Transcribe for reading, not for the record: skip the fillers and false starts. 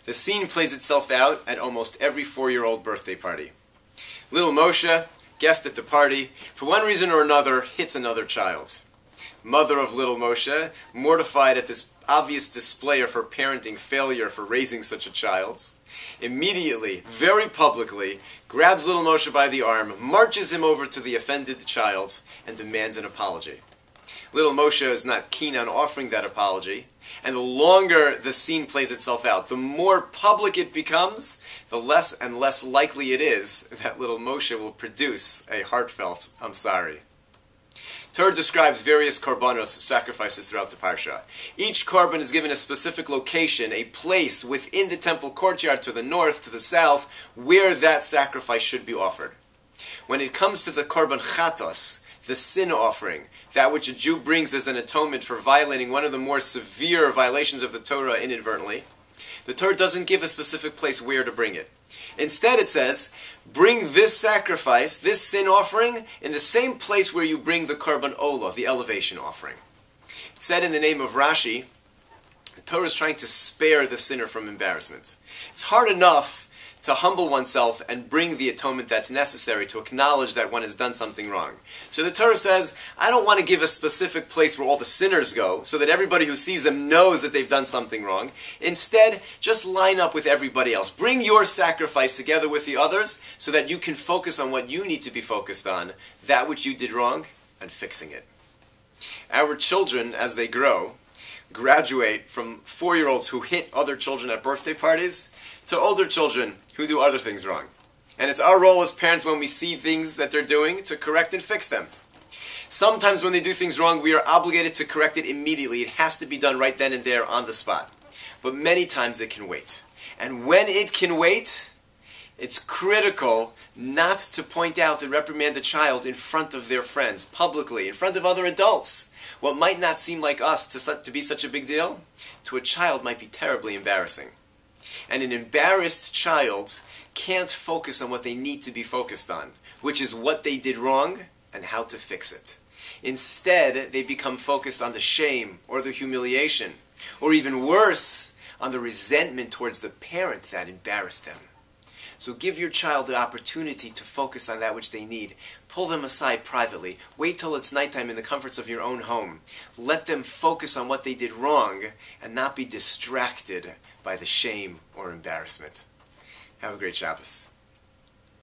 The scene plays itself out at almost every 4-year-old birthday party. Little Moshe, guest at the party, for one reason or another, hits another child. Mother of little Moshe, mortified at this obvious display of her parenting failure for raising such a child, immediately, very publicly, grabs little Moshe by the arm, marches him over to the offended child, and demands an apology. Little Moshe is not keen on offering that apology, and the longer the scene plays itself out, the more public it becomes, the less and less likely it is that little Moshe will produce a heartfelt "I'm sorry." Torah describes various korbanos, sacrifices throughout the Parsha. Each korban is given a specific location, a place within the temple courtyard to the north, to the south, where that sacrifice should be offered. When it comes to the korban chatos, the sin offering, that which a Jew brings as an atonement for violating one of the more severe violations of the Torah inadvertently, the Torah doesn't give a specific place where to bring it. Instead it says, bring this sacrifice, this sin offering, in the same place where you bring the korban olah, the elevation offering. It said in the name of Rashi, the Torah is trying to spare the sinner from embarrassment. It's hard enough to humble oneself and bring the atonement that's necessary to acknowledge that one has done something wrong. So the Torah says, I don't want to give a specific place where all the sinners go, so that everybody who sees them knows that they've done something wrong. Instead, just line up with everybody else. Bring your sacrifice together with the others, so that you can focus on what you need to be focused on, that which you did wrong, and fixing it. Our children, as they grow, graduate from 4-year-olds who hit other children at birthday parties, to older children who do other things wrong. And it's our role as parents, when we see things that they're doing, to correct and fix them. Sometimes when they do things wrong, we are obligated to correct it immediately. It has to be done right then and there on the spot. But many times it can wait. And when it can wait, it's critical not to point out and reprimand the child in front of their friends, publicly, in front of other adults. What might not seem like us to be such a big deal, to a child might be terribly embarrassing. And an embarrassed child can't focus on what they need to be focused on, which is what they did wrong and how to fix it. Instead, they become focused on the shame or the humiliation, or even worse, on the resentment towards the parent that embarrassed them. So give your child the opportunity to focus on that which they need. Pull them aside privately. Wait till it's nighttime in the comforts of your own home. Let them focus on what they did wrong and not be distracted by the shame or embarrassment. Have a great Shabbos.